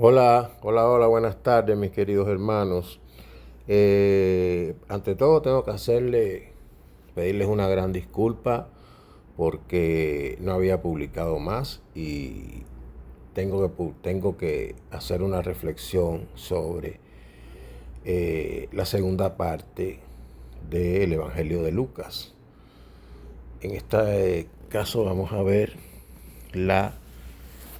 Hola, hola, hola, buenas tardes, mis queridos hermanos. Ante todo tengo que pedirles una gran disculpa porque no había publicado más y tengo que hacer una reflexión sobre la segunda parte del Evangelio de Lucas. En este caso vamos a ver la,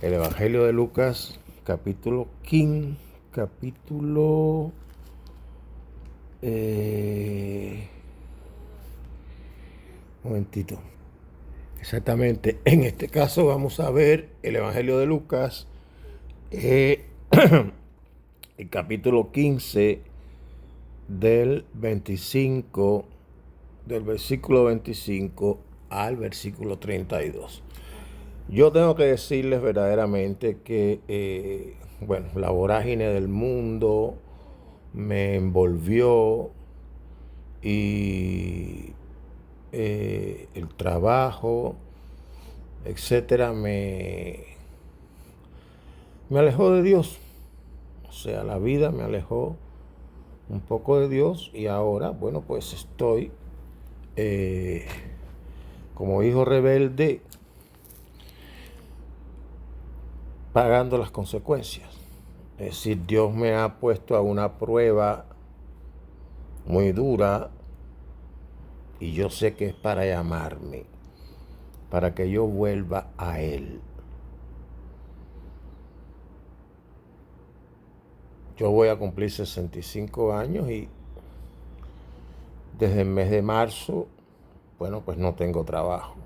el Evangelio de Lucas, capítulo 15, capítulo Eh, un momentito. Exactamente. En este caso vamos a ver el Evangelio de Lucas, eh, el capítulo 15 del 25, del versículo 25 al versículo 32. Yo tengo que decirles verdaderamente que, bueno, la vorágine del mundo me envolvió y el trabajo, etcétera, me alejó de Dios. O sea, la vida me alejó un poco de Dios y ahora, bueno, pues estoy eh, como hijo rebelde pagando las consecuencias. Es decir, Dios me ha puesto a una prueba muy dura y yo sé que es para llamarme, para que yo vuelva a Él. Yo voy a cumplir 65 años y desde el mes de marzo, bueno, pues no tengo trabajo.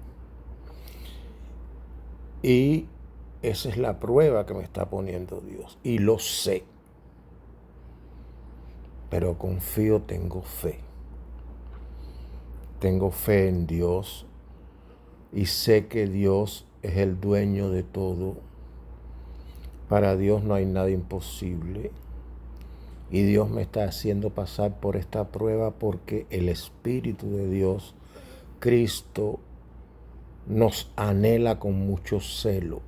Y esa es la prueba que me está poniendo Dios. Y lo sé. Pero confío, tengo fe. Tengo fe en Dios y sé que Dios es el dueño de todo. Para Dios no hay nada imposible. Y Dios me está haciendo pasar por esta prueba porque el Espíritu de Dios, Cristo, nos anhela con mucho celo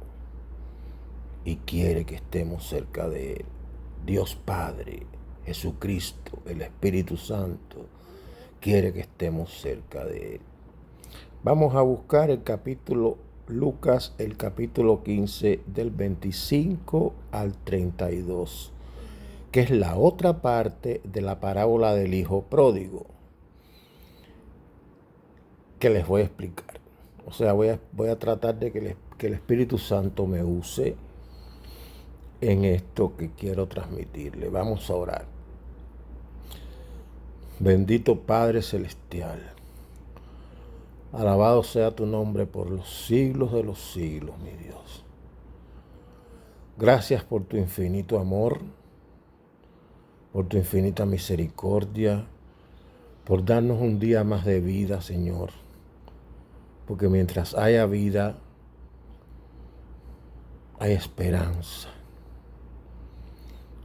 y quiere que estemos cerca de Él. Dios Padre, Jesucristo, el Espíritu Santo, quiere que estemos cerca de Él. Vamos a buscar el capítulo Lucas, el capítulo 15 del 25 al 32, que es la otra parte de la parábola del Hijo Pródigo, que les voy a explicar. O sea, voy a tratar de que el Espíritu Santo me use en esto que quiero transmitirle. Vamos a orar. Bendito Padre Celestial, alabado sea tu nombre por los siglos de los siglos, mi Dios. Gracias por tu infinito amor, por tu infinita misericordia, por darnos un día más de vida, Señor. Porque mientras haya vida, hay esperanza.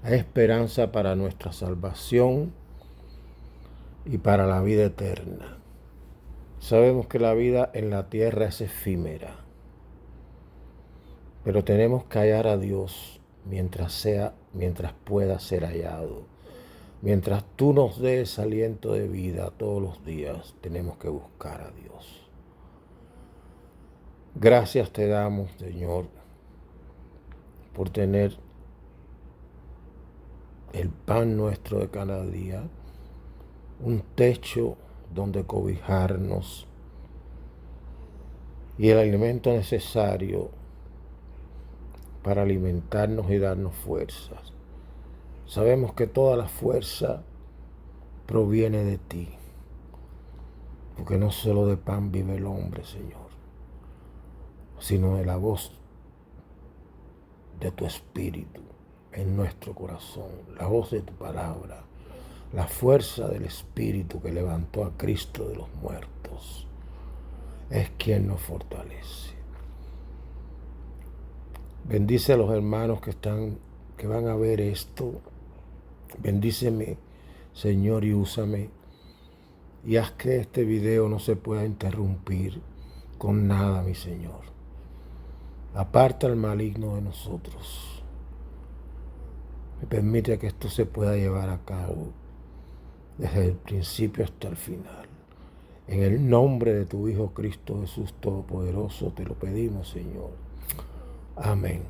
Hay esperanza para nuestra salvación y para la vida eterna. Sabemos que la vida en la tierra es efímera, pero tenemos que hallar a Dios mientras pueda ser hallado. Mientras tú nos des aliento de vida todos los días, tenemos que buscar a Dios. Gracias te damos, Señor, por tener el pan nuestro de cada día, un techo donde cobijarnos y el alimento necesario para alimentarnos y darnos fuerzas. Sabemos que toda la fuerza proviene de ti, porque no solo de pan vive el hombre, Señor, sino de la voz de tu espíritu en nuestro corazón, la voz de tu palabra, la fuerza del espíritu que levantó a Cristo de los muertos, es quien nos fortalece. Bendice a los hermanos que van a ver esto. Bendíceme, Señor, y úsame. Y haz que este video no se pueda interrumpir con nada, mi Señor. Aparta al maligno de nosotros. permite que esto se pueda llevar a cabo desde el principio hasta el final. En el nombre de tu Hijo Cristo Jesús Todopoderoso te lo pedimos, Señor. Amén.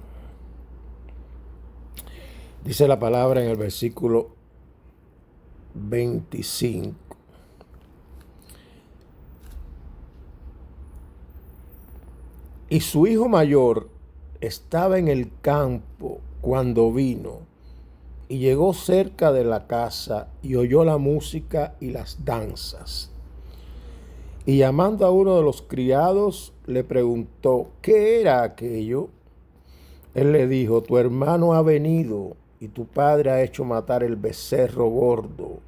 Dice la palabra en el versículo 25. Y su hijo mayor estaba en el campo cuando vino y llegó cerca de la casa y oyó la música y las danzas. Y llamando a uno de los criados, le preguntó, ¿qué era aquello? Él le dijo, tu hermano ha venido y tu padre ha hecho matar el becerro gordo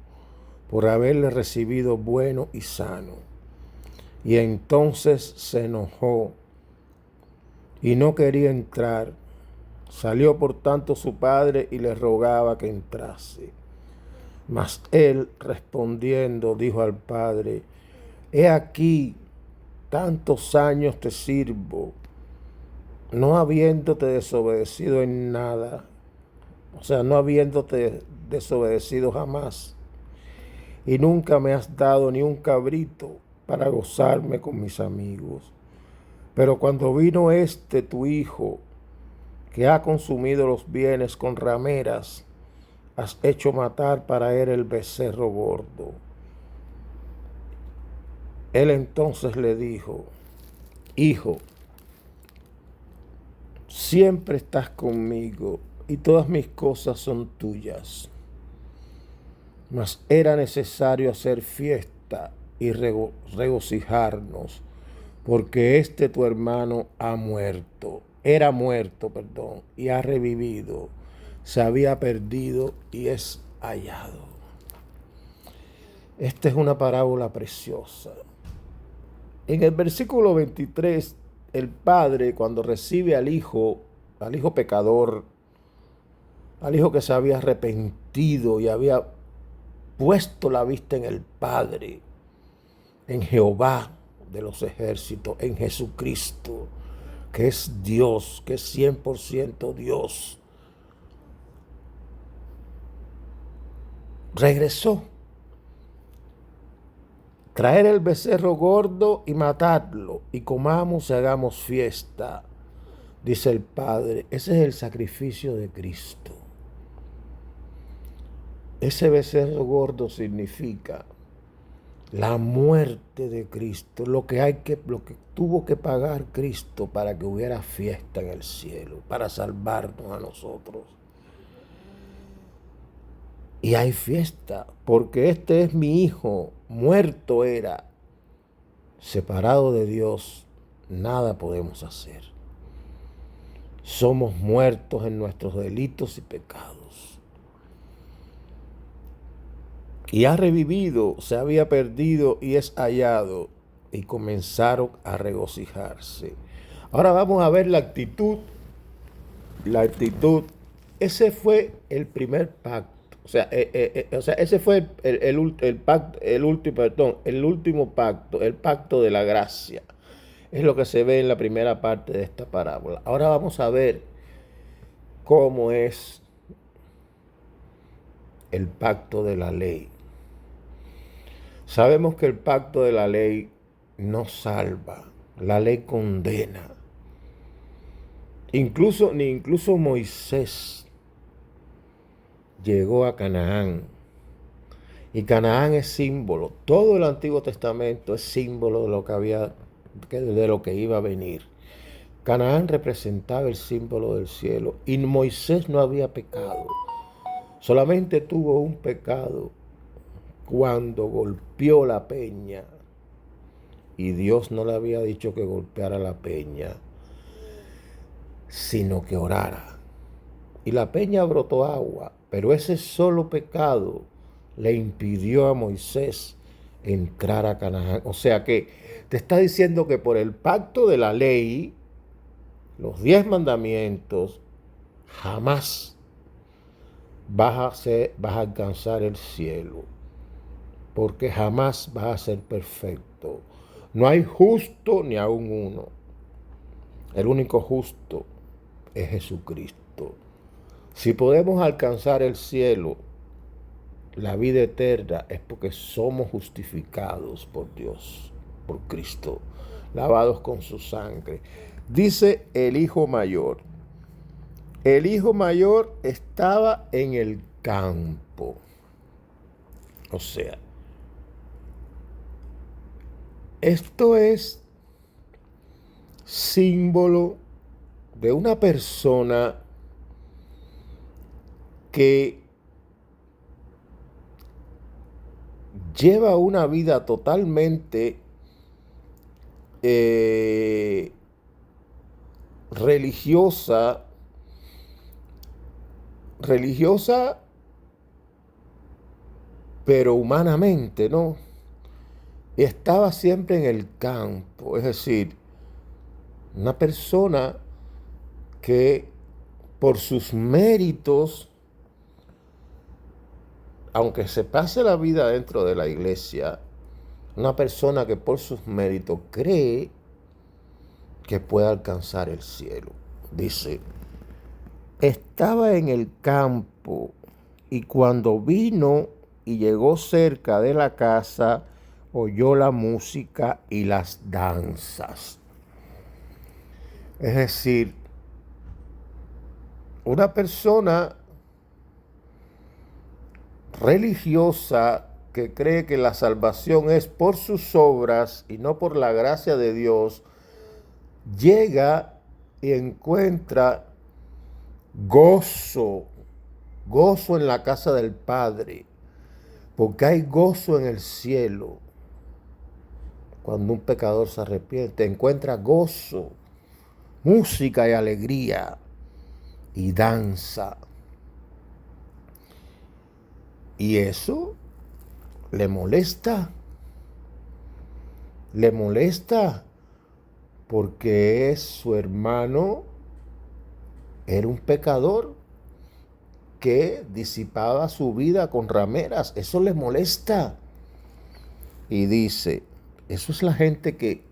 por haberle recibido bueno y sano. Y entonces se enojó y no quería entrar. Salió por tanto su padre y le rogaba que entrase. Mas él respondiendo dijo al padre, he aquí, tantos años te sirvo, no habiéndote desobedecido en nada, o sea, no habiéndote desobedecido jamás, y nunca me has dado ni un cabrito para gozarme con mis amigos. Pero cuando vino tu hijo, que ha consumido los bienes con rameras, has hecho matar para él el becerro gordo. Él entonces le dijo, hijo, siempre estás conmigo y todas mis cosas son tuyas. Mas era necesario hacer fiesta y regocijarnos, porque tu hermano ha muerto. Era muerto, perdón, y ha revivido. Se había perdido y es hallado. Esta es una parábola preciosa. En el versículo 23, el padre, cuando recibe al hijo pecador, al hijo que se había arrepentido y había puesto la vista en el Padre, en Jehová de los ejércitos, en Jesucristo, que es Dios, que es 100% Dios, regresó. Traer el becerro gordo y matarlo, y comamos y hagamos fiesta, dice el Padre. Ese es el sacrificio de Cristo. Ese becerro gordo significa la muerte de Cristo, lo que tuvo que pagar Cristo para que hubiera fiesta en el cielo, para salvarnos a nosotros. Y hay fiesta, porque este es mi hijo, muerto era, separado de Dios, nada podemos hacer. Somos muertos en nuestros delitos y pecados. Y ha revivido, se había perdido y es hallado. Y comenzaron a regocijarse. Ahora vamos a ver la actitud. La actitud. Ese fue el primer pacto. O sea, ese fue el último pacto, el pacto de la gracia. Es lo que se ve en la primera parte de esta parábola. Ahora vamos a ver cómo es el pacto de la ley. Sabemos que el pacto de la ley no salva, la ley condena. Incluso Moisés llegó a Canaán. Y Canaán es símbolo. Todo el Antiguo Testamento es símbolo de lo que iba a venir. Canaán representaba el símbolo del cielo. Y Moisés no había pecado. Solamente tuvo un pecado cuando golpeó la peña. Y Dios no le había dicho que golpeara la peña, sino que orara. Y la peña brotó agua, pero ese solo pecado le impidió a Moisés entrar a Canaán. O sea que te está diciendo que por el pacto de la ley, los 10 mandamientos, jamás vas a alcanzar el cielo, porque jamás vas a ser perfecto. No hay justo ni aún uno. El único justo es Jesucristo. Si podemos alcanzar el cielo, la vida eterna, es porque somos justificados por Dios, por Cristo, lavados con su sangre. Dice el hijo mayor. El hijo mayor estaba en el campo. O sea, esto es símbolo de una persona que lleva una vida totalmente religiosa, pero humanamente, ¿no? Estaba siempre en el campo, es decir, una persona que por sus méritos, aunque se pase la vida dentro de la iglesia, una persona que por sus méritos cree que puede alcanzar el cielo. Dice, estaba en el campo y cuando vino y llegó cerca de la casa, oyó la música y las danzas. Es decir, una persona religiosa que cree que la salvación es por sus obras y no por la gracia de Dios, llega y encuentra gozo en la casa del Padre, porque hay gozo en el cielo. Cuando un pecador se arrepiente, encuentra gozo, música y alegría y danza. Y eso le molesta porque su hermano era un pecador que disipaba su vida con rameras. Eso le molesta. Y dice, eso es la gente que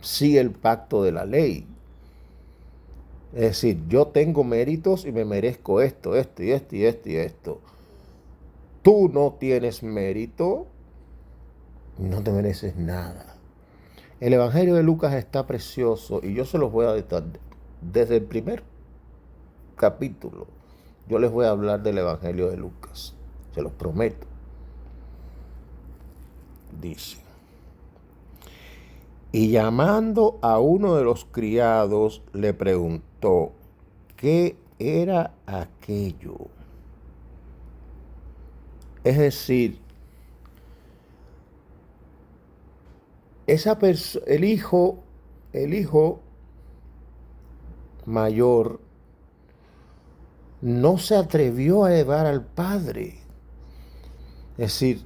sigue el pacto de la ley. Es decir, yo tengo méritos y me merezco esto, esto y esto y esto y esto. Tú no tienes mérito y no te mereces nada. El Evangelio de Lucas está precioso y yo se los voy a decir desde el primer capítulo. Yo les voy a hablar del Evangelio de Lucas, se los prometo. Dice, y llamando a uno de los criados le preguntó, ¿qué era aquello? Es decir, el hijo mayor no se atrevió a llevar al padre. Es decir,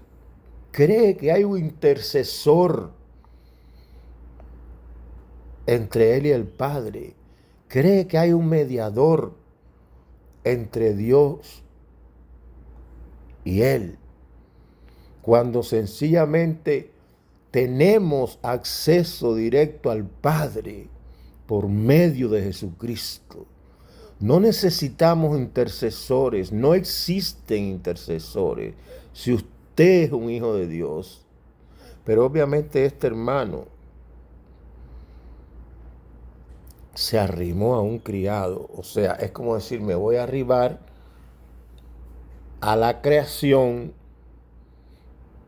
cree que hay un intercesor entre él y el Padre. Cree que hay un mediador entre Dios y él. Cuando sencillamente tenemos acceso directo al Padre por medio de Jesucristo. No necesitamos intercesores, no existen intercesores. Si usted es un hijo de Dios, pero obviamente este hermano se arrimó a un criado, o sea, es como decir, me voy a arribar a la creación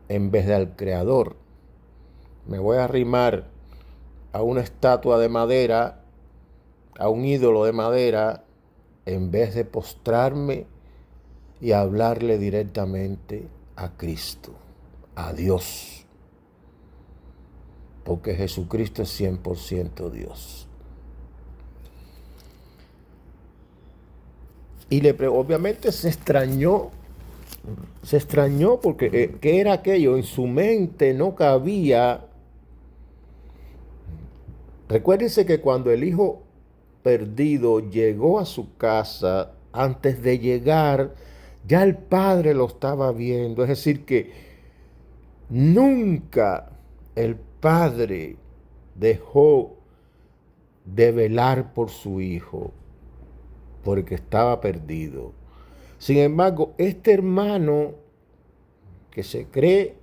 en vez de al creador. Me voy a arrimar a una estatua de madera, a un ídolo de madera, en vez de postrarme y hablarle directamente a Cristo, a Dios. Porque Jesucristo es 100% Dios. Y obviamente se extrañó porque ¿qué era aquello? En su mente no cabía. Recuérdense que cuando el hijo perdido llegó a su casa, antes de llegar, ya el padre lo estaba viendo. Es decir, que nunca el padre dejó de velar por su hijo. porque estaba perdido. Sin embargo, este hermano que se cree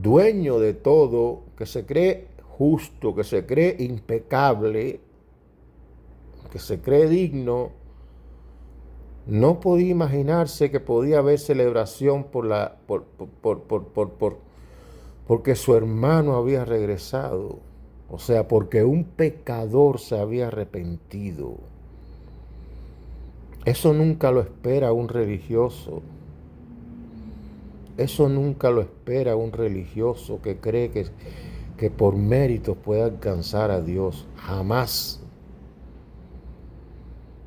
dueño de todo, que se cree justo, que se cree impecable, que se cree digno, no podía imaginarse que podía haber celebración porque su hermano había regresado. O sea, porque un pecador se había arrepentido. Eso nunca lo espera un religioso. Eso nunca lo espera un religioso que cree que por méritos puede alcanzar a Dios. Jamás.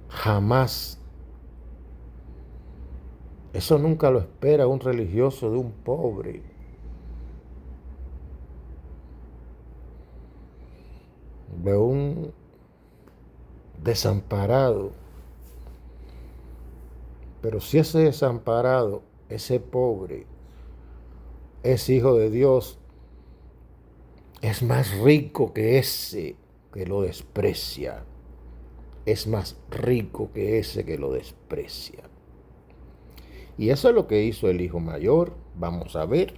Jamás. Eso nunca lo espera un religioso de un pobre. De un desamparado. Pero si ese desamparado, ese pobre, es hijo de Dios, es más rico que ese que lo desprecia. Es más rico que ese que lo desprecia. Y eso es lo que hizo el hijo mayor. Vamos a ver.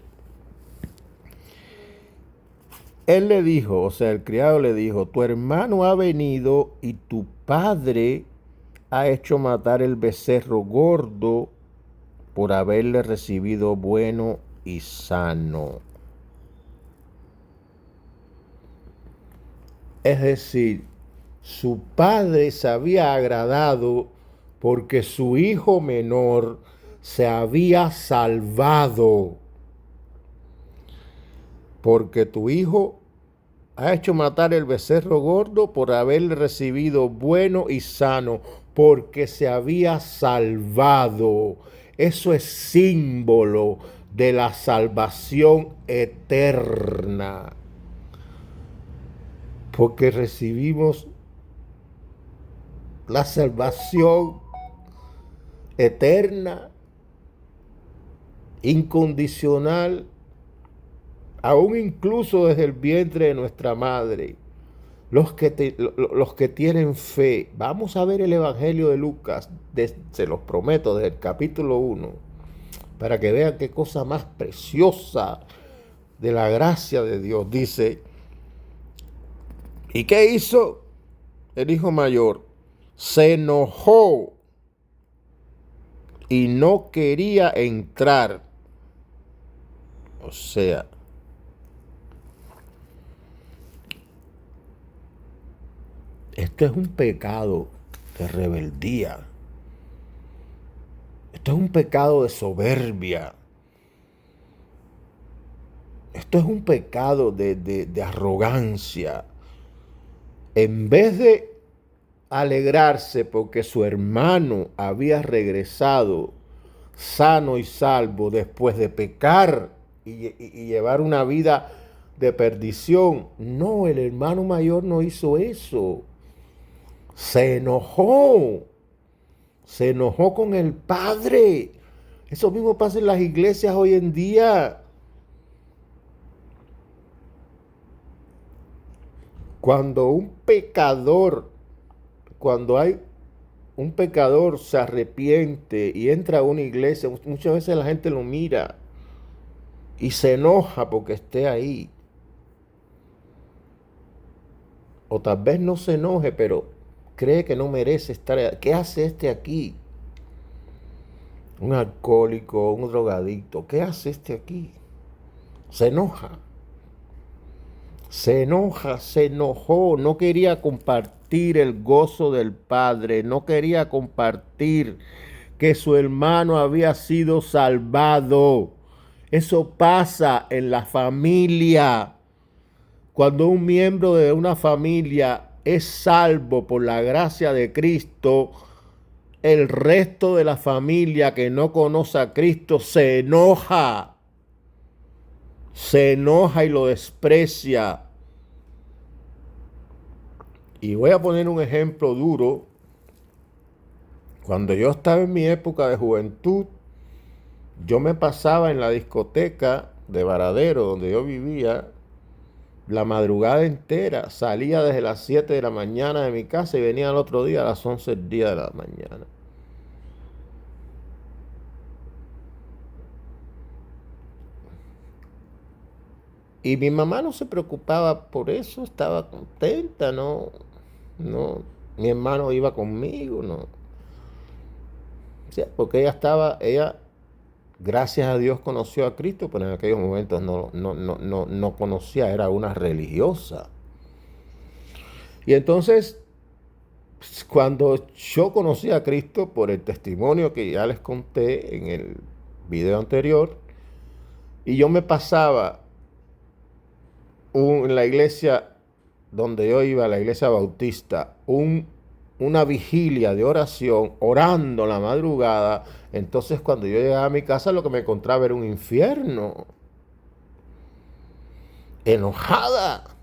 Él le dijo, o sea, el criado le dijo, tu hermano ha venido y tu padre ha hecho matar el becerro gordo por haberle recibido bueno y sano. Es decir, su padre se había agradado porque su hijo menor se había salvado. Porque tu hijo ha hecho matar el becerro gordo por haberle recibido bueno y sano, porque se había salvado. Eso es símbolo de la salvación eterna. Porque recibimos la salvación eterna, incondicional, aún incluso desde el vientre de nuestra madre. Los que tienen fe. Vamos a ver el Evangelio de Lucas, se los prometo, desde el capítulo 1, para que vean qué cosa más preciosa de la gracia de Dios. Dice, ¿y qué hizo el hijo mayor? Se enojó y no quería entrar. O sea, esto es un pecado de rebeldía. Esto es un pecado de soberbia. Esto es un pecado de arrogancia. En vez de alegrarse porque su hermano había regresado sano y salvo después de pecar y llevar una vida de perdición, no, el hermano mayor no hizo eso. Se enojó con el padre. Eso mismo pasa en las iglesias hoy en día. Cuando hay un pecador se arrepiente y entra a una iglesia, muchas veces la gente lo mira y se enoja porque esté ahí. O tal vez no se enoje, pero cree que no merece estar ahí. ¿Qué hace este aquí? Un alcohólico, un drogadicto. ¿Qué hace este aquí? Se enoja. Se enojó, no quería compartir el gozo del Padre, no quería compartir que su hermano había sido salvado. Eso pasa en la familia. Cuando un miembro de una familia es salvo por la gracia de Cristo, el resto de la familia que no conoce a Cristo se enoja. Se enoja y lo desprecia. Y voy a poner un ejemplo duro. Cuando yo estaba en mi época de juventud, yo me pasaba en la discoteca de Varadero, donde yo vivía, la madrugada entera. Salía desde las 7 de la mañana de mi casa y venía al otro día a las 11 del día de la mañana. Y mi mamá no se preocupaba por eso, estaba contenta, no, no, mi hermano iba conmigo, no. O sea, porque ella, gracias a Dios conoció a Cristo, pero en aquellos momentos no conocía, era una religiosa. Y entonces, cuando yo conocí a Cristo por el testimonio que ya les conté en el video anterior, y yo me pasaba en la iglesia donde yo iba, la iglesia bautista, una vigilia de oración, orando en la madrugada, entonces cuando yo llegaba a mi casa lo que me encontraba era un infierno. Enojada.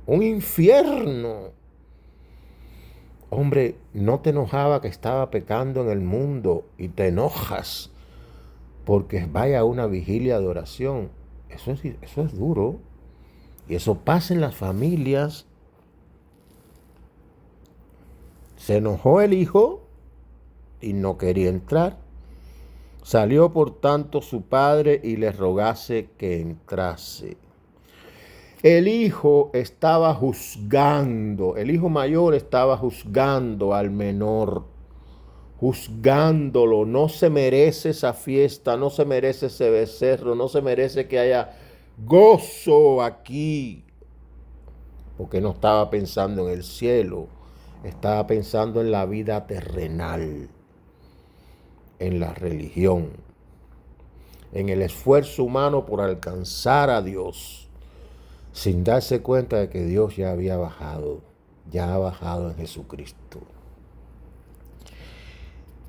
Un infierno. Hombre, no te enojaba que estaba pecando en el mundo y te enojas porque vaya a una vigilia de oración. Eso es duro. Y eso pasa en las familias. Se enojó el hijo y no quería entrar. Salió por tanto su padre y le rogase que entrase. El hijo estaba juzgando, el hijo mayor estaba juzgando al menor, juzgándolo. No se merece esa fiesta, no se merece ese becerro, no se merece que haya gozo aquí, porque no estaba pensando en el cielo, estaba pensando en la vida terrenal, en la religión, en el esfuerzo humano por alcanzar a Dios, sin darse cuenta de que Dios ya había bajado, ya ha bajado en Jesucristo.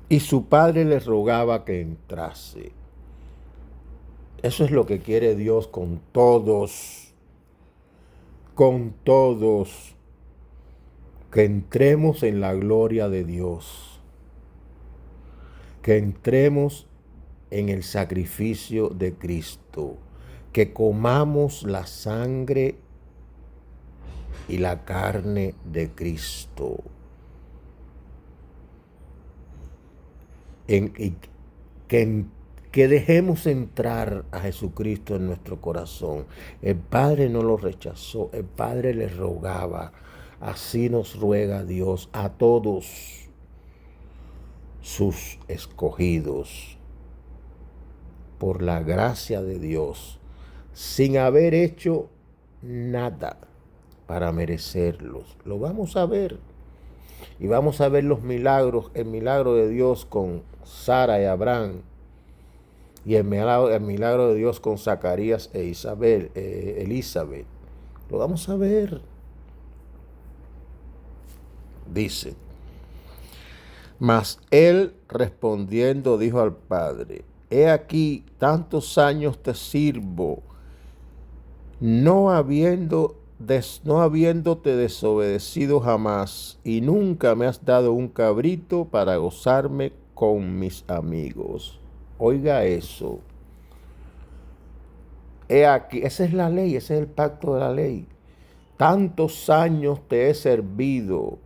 Y su padre le rogaba que entrase. Eso es lo que quiere Dios con todos, que entremos en la gloria de Dios, que entremos en el sacrificio de Cristo, que comamos la sangre y la carne de Cristo. Que dejemos entrar a Jesucristo en nuestro corazón. El Padre no lo rechazó, el Padre le rogaba. Así nos ruega Dios a todos sus escogidos, por la gracia de Dios, sin haber hecho nada para merecerlos. Lo vamos a ver. Y vamos a ver los milagros, el milagro de Dios con Sara y Abraham, y el milagro de Dios con Zacarías e Elizabeth. Lo vamos a ver. Dice: mas él respondiendo dijo al padre: he aquí, tantos años te sirvo, no habiéndote desobedecido jamás, y nunca me has dado un cabrito para gozarme con mis amigos. Oiga eso. He aquí, esa es la ley, ese es el pacto de la ley. Tantos años te he servido,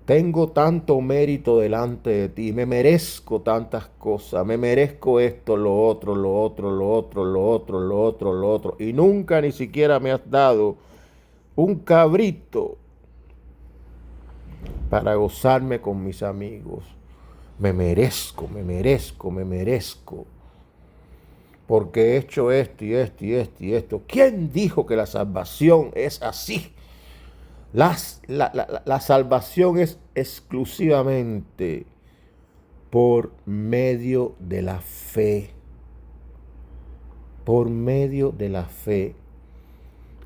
tengo tanto mérito delante de ti, me merezco tantas cosas, me merezco esto, lo otro, lo otro, lo otro, lo otro, lo otro, lo otro, y nunca ni siquiera me has dado un cabrito para gozarme con mis amigos. Me merezco, me merezco, me merezco, porque he hecho esto y esto y esto y esto. ¿Quién dijo que la salvación es así? La salvación es exclusivamente por medio de la fe. Por medio de la fe.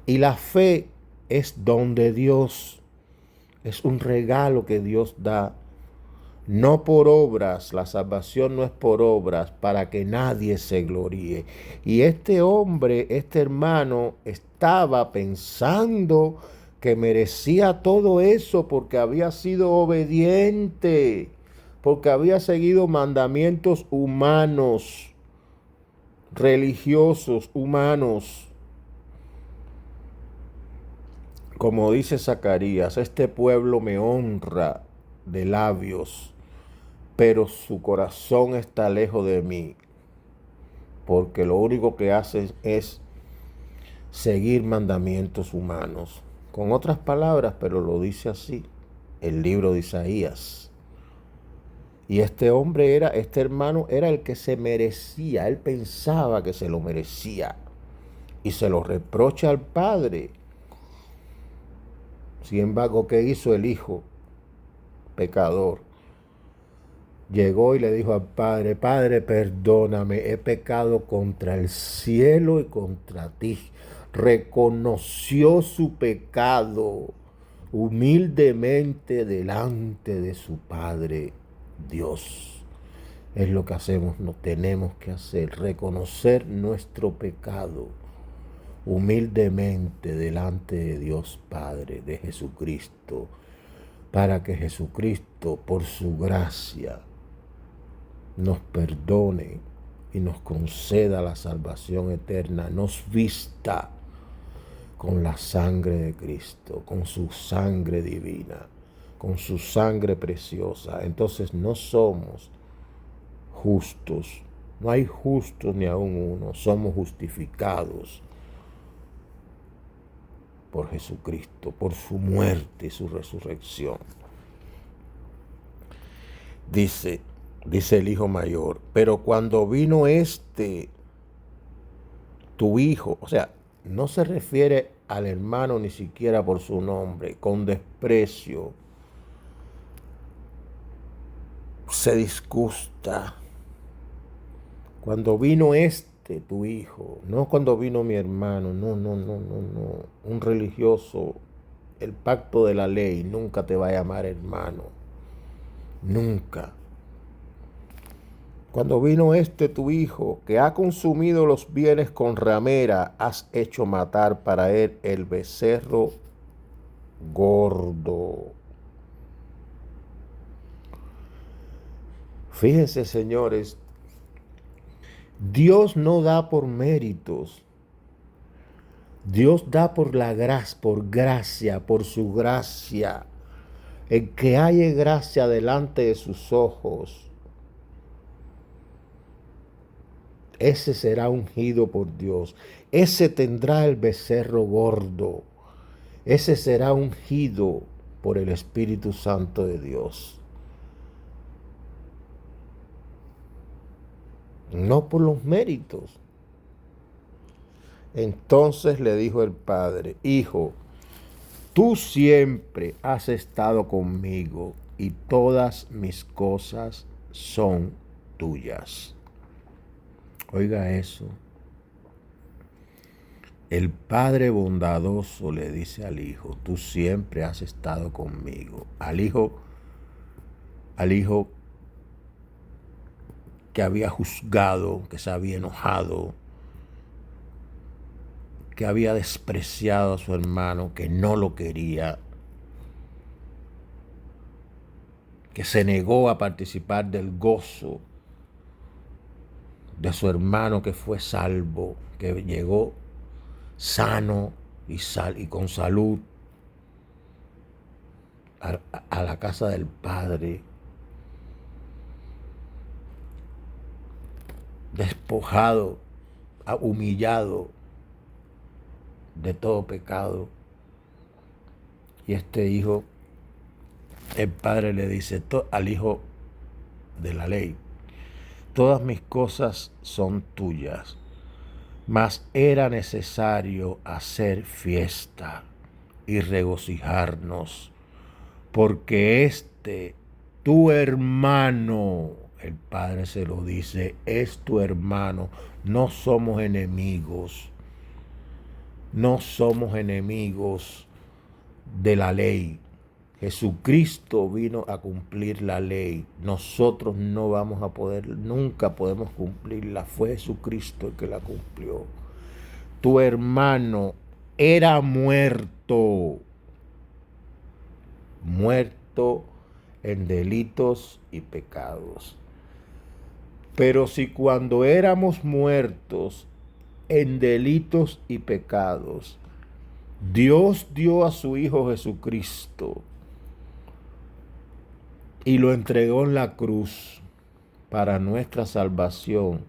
Y la fe es don de Dios. Es un regalo que Dios da. No por obras, la salvación no es por obras, para que nadie se gloríe. Y este hombre, este hermano, estaba pensando que merecía todo eso porque había sido obediente, porque había seguido mandamientos humanos, religiosos, humanos. Como dice Zacarías, este pueblo me honra de labios, pero su corazón está lejos de mí, porque lo único que hacen es seguir mandamientos humanos. Con otras palabras, pero lo dice así, el libro de Isaías. Y este hombre este hermano era el que se merecía, él pensaba que se lo merecía y se lo reprocha al padre. Sin embargo, ¿qué hizo el hijo pecador? Llegó y le dijo al padre: Padre, perdóname, he pecado contra el cielo y contra ti. Reconoció su pecado humildemente delante de su Padre Dios. Es lo que hacemos, no tenemos que hacer, reconocer nuestro pecado humildemente delante de Dios Padre, de Jesucristo, para que Jesucristo, por su gracia, nos perdone y nos conceda la salvación eterna, nos vista con la sangre de Cristo, con su sangre divina, con su sangre preciosa. Entonces no somos justos, no hay justos ni aun uno, somos justificados por Jesucristo, por su muerte y su resurrección. Dice el hijo mayor: pero cuando vino tu hijo, o sea, no se refiere al hermano ni siquiera por su nombre, con desprecio, se disgusta. Cuando vino tu hijo, no cuando vino mi hermano, no. Un religioso, el pacto de la ley, nunca te va a llamar hermano, nunca. Cuando vino tu hijo, que ha consumido los bienes con ramera, has hecho matar para él el becerro gordo. Fíjense, señores, Dios no da por méritos. Dios da por la gracia, por su gracia. El que haya gracia delante de sus ojos, ese será ungido por Dios. Ese tendrá el becerro gordo. Ese será ungido por el Espíritu Santo de Dios. No por los méritos. Entonces le dijo el padre: Hijo, tú siempre has estado conmigo y todas mis cosas son tuyas. Oiga eso. El padre bondadoso le dice al hijo: tú siempre has estado conmigo. Al hijo que había juzgado, que se había enojado, que había despreciado a su hermano, que no lo quería, que se negó a participar del gozo de su hermano que fue salvo, que llegó sano y con salud a la casa del Padre, despojado, humillado de todo pecado. Y este hijo, el padre le dice al hijo de la ley: todas mis cosas son tuyas, mas era necesario hacer fiesta y regocijarnos, porque tu hermano, el padre se lo dice, es tu hermano. No somos enemigos. No somos enemigos de la ley. Jesucristo vino a cumplir la ley. Nosotros no vamos a poder, nunca podemos cumplirla. Fue Jesucristo el que la cumplió. Tu hermano era muerto en delitos y pecados. Pero si cuando éramos muertos en delitos y pecados, Dios dio a su Hijo Jesucristo y lo entregó en la cruz para nuestra salvación.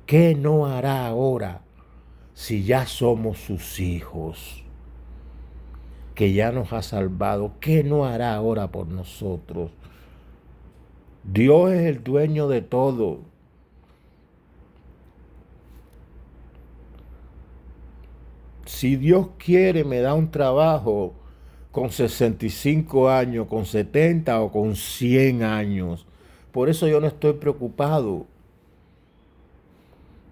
¿Qué no hará ahora si ya somos sus hijos? Que ya nos ha salvado. ¿Qué no hará ahora por nosotros? Dios es el dueño de todo. Si Dios quiere, me da un trabajo con 65 años, con 70 o con 100 años. Por eso yo no estoy preocupado.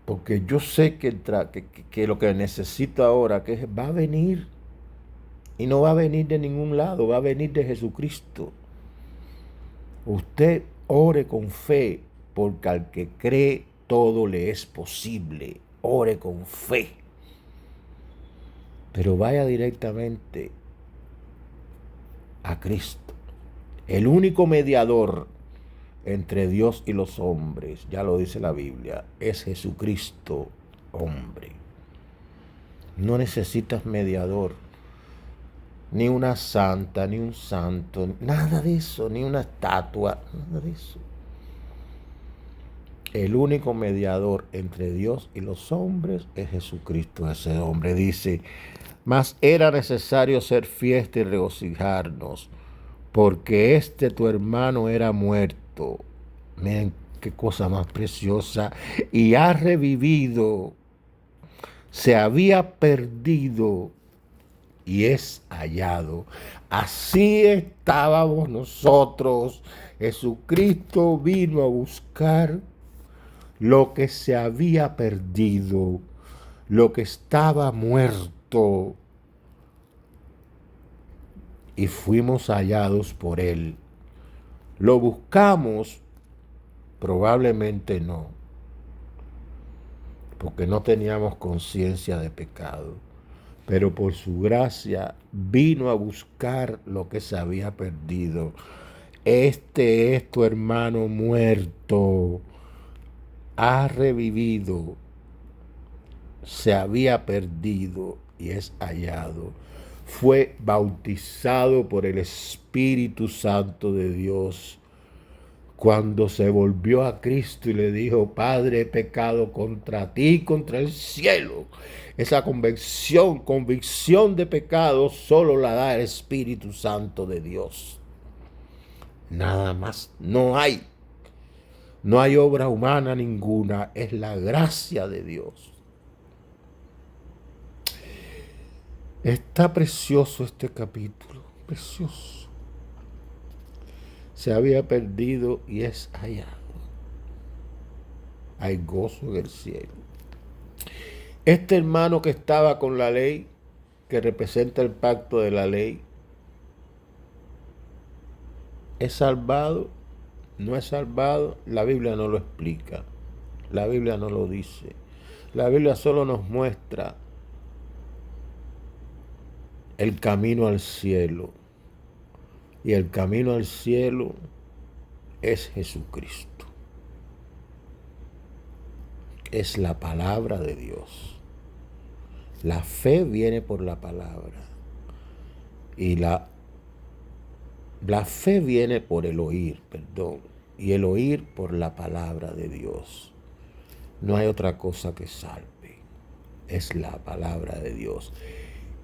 Porque yo sé que lo que necesito ahora que va a venir. Y no va a venir de ningún lado, va a venir de Jesucristo. Usted ore con fe, porque al que cree todo le es posible. Ore con fe. Pero vaya directamente a Cristo, el único mediador entre Dios y los hombres, ya lo dice la Biblia, es Jesucristo, hombre. No necesitas mediador, ni una santa, ni un santo, nada de eso, ni una estatua, nada de eso. El único mediador entre Dios y los hombres es Jesucristo. Ese hombre dice, mas era necesario hacer fiesta y regocijarnos, porque tu hermano era muerto. Miren qué cosa más preciosa. Y ha revivido. Se había perdido y es hallado. Así estábamos nosotros. Jesucristo vino a buscar lo que se había perdido, lo que estaba muerto, y fuimos hallados por Él. ¿Lo buscamos? Probablemente no, porque no teníamos conciencia de pecado. Pero por su gracia vino a buscar lo que se había perdido. Este es tu hermano muerto, ha revivido, se había perdido y es hallado. Fue bautizado por el Espíritu Santo de Dios. Cuando se volvió a Cristo y le dijo, Padre, he pecado contra ti y contra el cielo. Esa convicción de pecado solo la da el Espíritu Santo de Dios. Nada más, no hay. No hay obra humana ninguna, es la gracia de Dios. Está precioso este capítulo, precioso. Se había perdido y es hallado. Hay gozo en el cielo. Este hermano que estaba con la ley, que representa el pacto de la ley, ¿es salvado? ¿No es salvado? La Biblia no lo explica. La Biblia no lo dice. La Biblia solo nos muestra el camino al cielo. Y el camino al cielo es Jesucristo. Es la palabra de Dios. La fe viene por la palabra. Y la fe viene por el oír, perdón. Y el oír por la palabra de Dios. No hay otra cosa que salve. Es la palabra de Dios.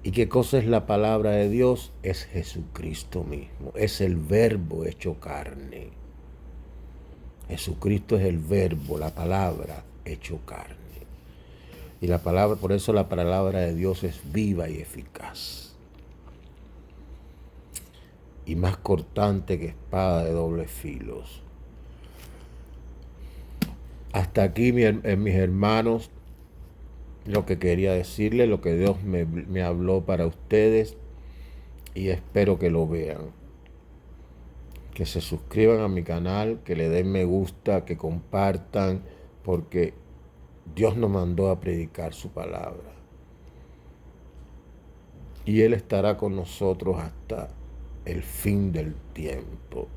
¿Y qué cosa es la palabra de Dios? Es Jesucristo mismo. Es el verbo hecho carne. Jesucristo es el verbo, la palabra hecho carne. Y la palabra, por eso la palabra de Dios es viva y eficaz. Y más cortante que espada de dobles filos. Hasta aquí, mis hermanos, lo que quería decirles, lo que Dios me habló para ustedes, y espero que lo vean. Que se suscriban a mi canal, que le den me gusta, que compartan, porque Dios nos mandó a predicar su palabra. Y Él estará con nosotros hasta el fin del tiempo,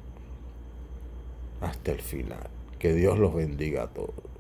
hasta el final. Que Dios los bendiga a todos.